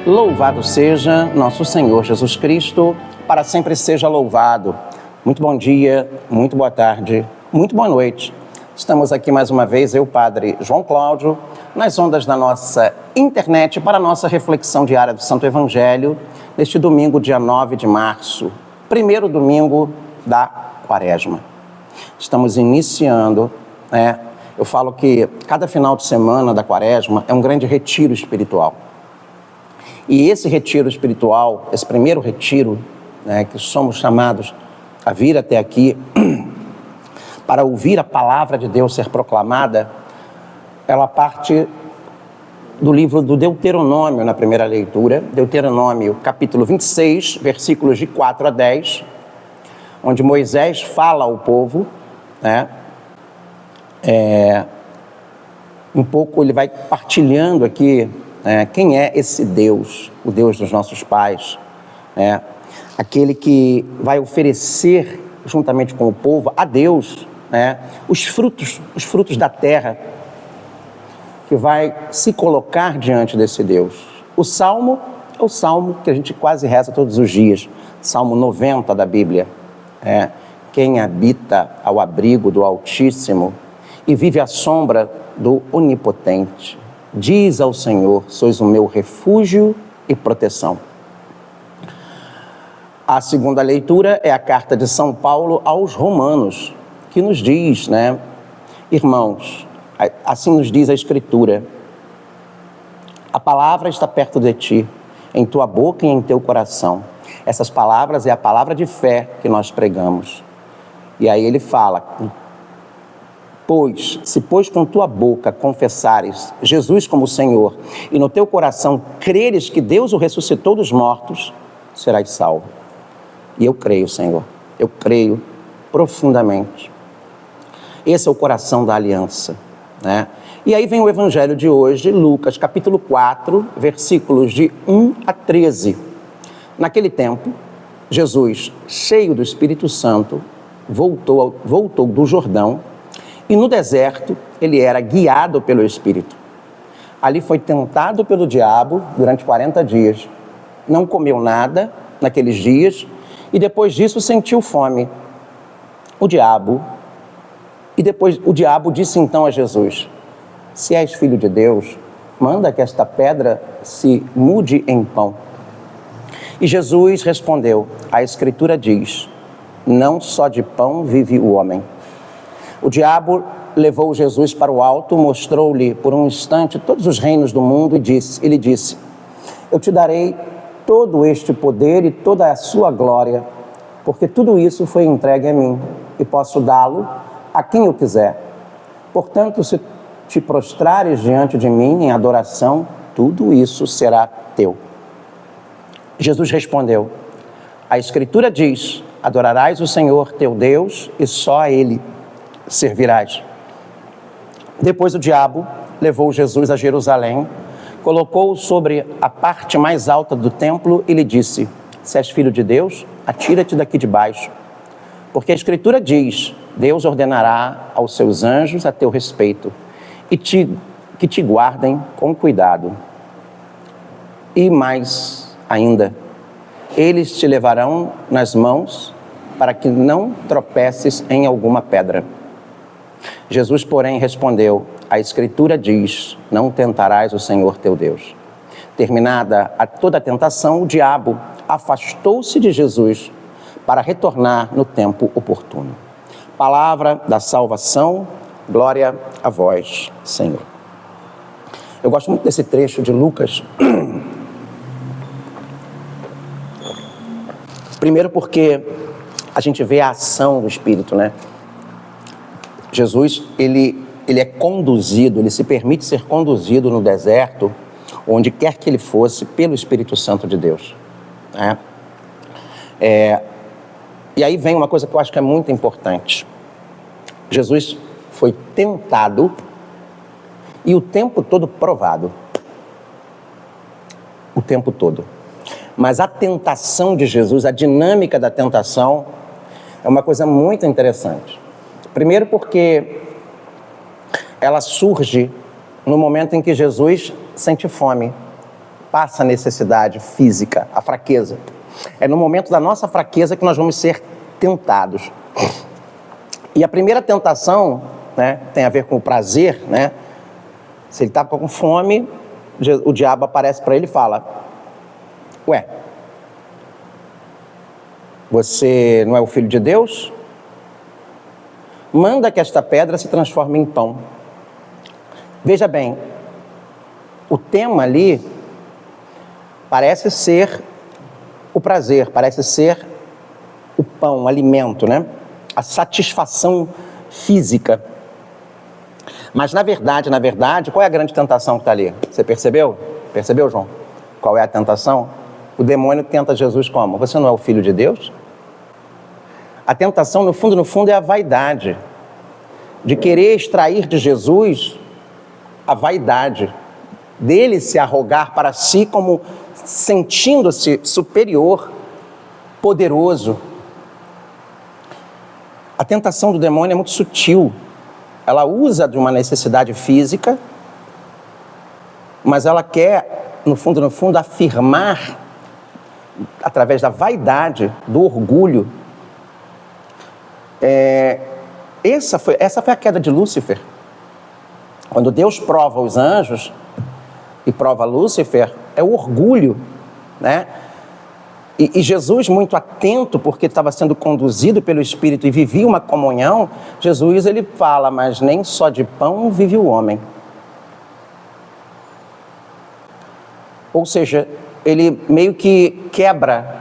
Louvado seja nosso Senhor Jesus Cristo, para sempre seja louvado. Muito bom dia, muito boa tarde, muito boa noite. Estamos aqui mais uma vez, eu, Padre João Cláudio, nas ondas da nossa internet para a nossa reflexão diária do Santo Evangelho, neste domingo, dia 9 de março, primeiro domingo da Quaresma. Estamos iniciando, eu falo que cada final de semana da Quaresma é um grande retiro espiritual. E esse retiro espiritual, esse primeiro retiro, que somos chamados a vir até aqui para ouvir a palavra de Deus ser proclamada, ela parte do livro do Deuteronômio na primeira leitura, Deuteronômio capítulo 26, versículos de 4 a 10, onde Moisés fala ao povo, um pouco ele vai partilhando aqui quem é esse Deus, o Deus dos nossos pais, aquele que vai oferecer, juntamente com o povo, a Deus, os frutos da terra, que vai se colocar diante desse Deus. O Salmo é o Salmo que a gente quase reza todos os dias, Salmo 90 da Bíblia. Quem habita ao abrigo do Altíssimo e vive à sombra do Onipotente, diz ao Senhor, sois o meu refúgio e proteção. A segunda leitura é a carta de São Paulo aos Romanos, que nos diz, irmãos, assim nos diz a Escritura, a palavra está perto de ti, em tua boca e em teu coração. Essas palavras é a palavra de fé que nós pregamos. E aí ele fala, se com tua boca confessares Jesus como Senhor e no teu coração creres que Deus o ressuscitou dos mortos, serás salvo. E eu creio, Senhor, eu creio profundamente. Esse é o coração da aliança, E aí vem o Evangelho de hoje, Lucas capítulo 4, versículos de 1 a 13. Naquele tempo, Jesus, cheio do Espírito Santo, voltou do Jordão, e no deserto ele era guiado pelo Espírito. Ali foi tentado pelo diabo durante 40 dias. Não comeu nada naqueles dias e depois disso sentiu fome. O diabo disse então a Jesus, se és filho de Deus, manda que esta pedra se mude em pão. E Jesus respondeu, a Escritura diz, não só de pão vive o homem. O diabo levou Jesus para o alto, mostrou-lhe por um instante todos os reinos do mundo e ele disse, eu te darei todo este poder e toda a sua glória, porque tudo isso foi entregue a mim e posso dá-lo a quem eu quiser. Portanto, se te prostrares diante de mim em adoração, tudo isso será teu. Jesus respondeu, a Escritura diz, adorarás o Senhor teu Deus e só a Ele servirás. Depois o diabo levou Jesus a Jerusalém, colocou-o sobre a parte mais alta do templo e lhe disse, se és filho de Deus, atira-te daqui de baixo, porque a Escritura diz, Deus ordenará aos seus anjos a teu respeito e que te guardem com cuidado. E mais ainda, eles te levarão nas mãos para que não tropeces em alguma pedra. Jesus, porém, respondeu, a Escritura diz, não tentarás o Senhor teu Deus. Terminada toda a tentação, o diabo afastou-se de Jesus para retornar no tempo oportuno. Palavra da salvação, glória a vós, Senhor. Eu gosto muito desse trecho de Lucas. Primeiro porque a gente vê a ação do Espírito, Jesus, ele é conduzido, ele se permite ser conduzido no deserto, onde quer que ele fosse, pelo Espírito Santo de Deus. E aí vem uma coisa que eu acho que é muito importante. Jesus foi tentado e o tempo todo provado. O tempo todo. Mas a tentação de Jesus, a dinâmica da tentação, é uma coisa muito interessante. Primeiro porque ela surge no momento em que Jesus sente fome. passa a necessidade física, a fraqueza. É no momento da nossa fraqueza que nós vamos ser tentados. E a primeira tentação, né, tem a ver com o prazer, né? Se ele está com fome, o diabo aparece para ele e fala: ué, você não é o filho de Deus? Manda que esta pedra se transforme em pão. Veja bem, o tema ali parece ser o prazer, parece ser o pão, o alimento, né? A satisfação física. Mas na verdade, qual é a grande tentação que está ali? Você percebeu? Percebeu, João? Qual é a tentação? O demônio tenta Jesus como? Você não é o filho de Deus? A tentação, no fundo, é a vaidade. De querer extrair de Jesus a vaidade. Dele se arrogar para si como sentindo-se superior, poderoso. A tentação do demônio é muito sutil. Ela usa de uma necessidade física, mas ela quer, no fundo, afirmar, através da vaidade, do orgulho. Essa foi a queda de Lúcifer. Quando Deus prova os anjos e prova Lúcifer, é o orgulho, né? E Jesus, muito atento, porque estava sendo conduzido pelo Espírito e vivia uma comunhão, Jesus, ele fala: mas nem só de pão vive o homem. Ou seja, ele meio que quebra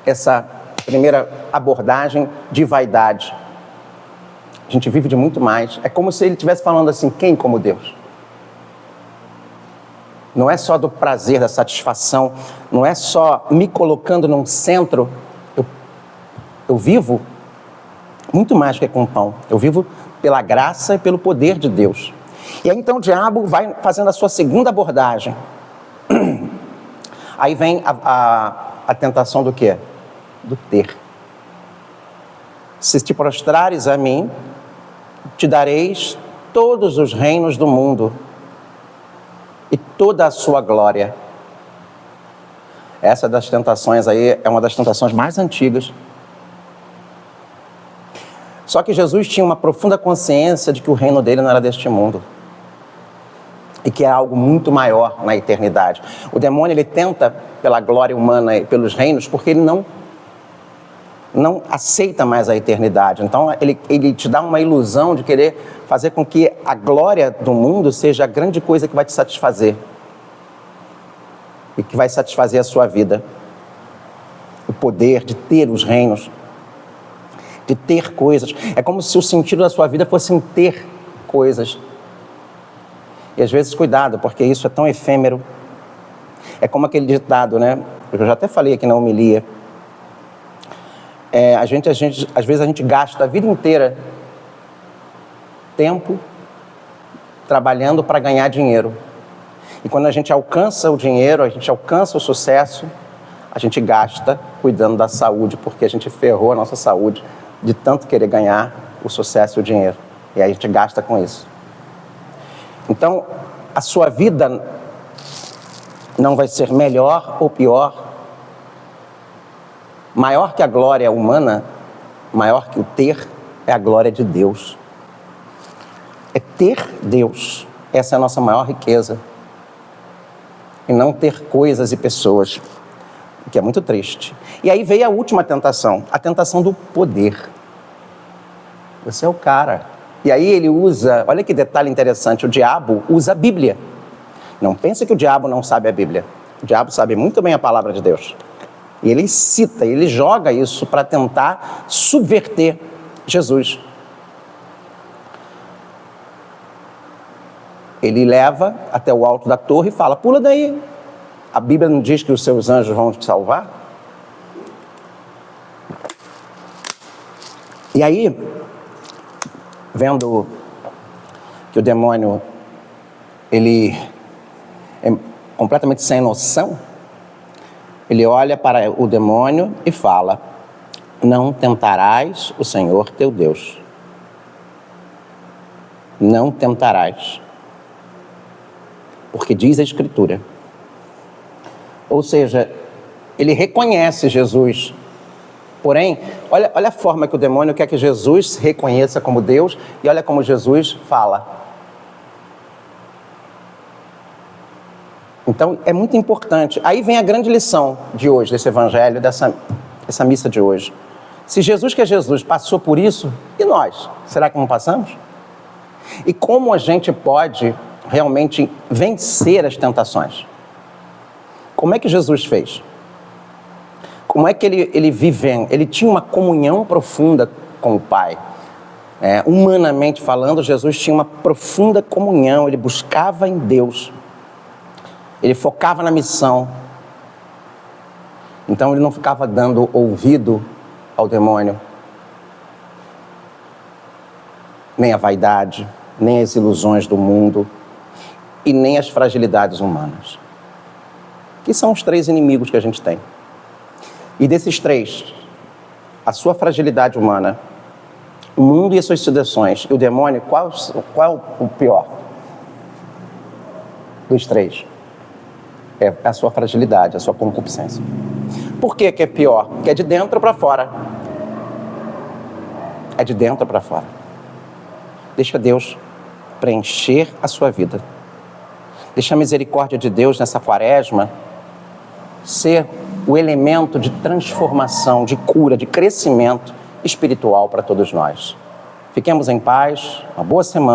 essa primeira abordagem de vaidade. A gente vive de muito mais. É como se ele estivesse falando assim: quem como Deus? Não é só do prazer, da satisfação, não é só me colocando num centro. Eu vivo muito mais que com pão. Eu vivo pela graça e pelo poder de Deus. E aí então o diabo vai fazendo a sua segunda abordagem. Aí vem a tentação do quê? Do ter. Se te prostrares a mim, te dareis todos os reinos do mundo e toda a sua glória. Essa das tentações aí é uma das tentações mais antigas. Só que Jesus tinha uma profunda consciência de que o reino dele não era deste mundo e que é algo muito maior na eternidade. O demônio, ele tenta pela glória humana e pelos reinos porque ele não aceita mais a eternidade. Então ele te dá uma ilusão de querer fazer com que a glória do mundo seja a grande coisa que vai te satisfazer e que vai satisfazer a sua vida. O poder de ter os reinos, de ter coisas. É como se o sentido da sua vida fosse em ter coisas. E às vezes, cuidado, porque isso é tão efêmero. É como aquele ditado, né? Eu já até falei aqui na homilia. Às vezes a gente gasta a vida inteira tempo trabalhando para ganhar dinheiro. E quando a gente alcança o dinheiro, a gente alcança o sucesso, a gente gasta cuidando da saúde, porque a gente ferrou a nossa saúde de tanto querer ganhar o sucesso e o dinheiro. E aí a gente gasta com isso. Então, a sua vida não vai ser melhor ou pior. Maior que a glória humana, maior que o ter, é a glória de Deus. É ter Deus. Essa é a nossa maior riqueza. E não ter coisas e pessoas, o que é muito triste. E aí veio a última tentação, a tentação do poder. Você é o cara. E aí ele usa, olha que detalhe interessante, o diabo usa a Bíblia. Não pense que o diabo não sabe a Bíblia. O diabo sabe muito bem a palavra de Deus. E ele cita, ele joga isso para tentar subverter Jesus. Ele leva até o alto da torre e fala: pula daí. A Bíblia não diz que os seus anjos vão te salvar? E aí, vendo que o demônio, ele é completamente sem noção, ele olha para o demônio e fala: não tentarás o Senhor teu Deus. Não tentarás. Porque diz a Escritura: Ou seja, ele reconhece Jesus. Porém, olha a forma que o demônio quer que Jesus se reconheça como Deus e olha como Jesus fala. Então, é muito importante. Aí vem a grande lição de hoje, desse evangelho, dessa missa de hoje. Se Jesus, que é Jesus, passou por isso, e nós? Será que não passamos? E como a gente pode realmente vencer as tentações? Como é que Jesus fez? Como é que ele viveu? Ele tinha uma comunhão profunda com o Pai. Humanamente falando, Jesus tinha uma profunda comunhão, ele buscava em Deus. Ele focava na missão. Então ele não ficava dando ouvido ao demônio, nem à vaidade, nem às ilusões do mundo e nem às fragilidades humanas, que são os 3 inimigos que a gente tem. E desses 3, a sua fragilidade humana, o mundo e as suas seduções, e o demônio, qual é o pior dos 3? É a sua fragilidade, a sua concupiscência. Por que é pior? Porque é de dentro para fora. É de dentro para fora. Deixa Deus preencher a sua vida. Deixa a misericórdia de Deus nessa quaresma ser o elemento de transformação, de cura, de crescimento espiritual para todos nós. Fiquemos em paz, uma boa semana.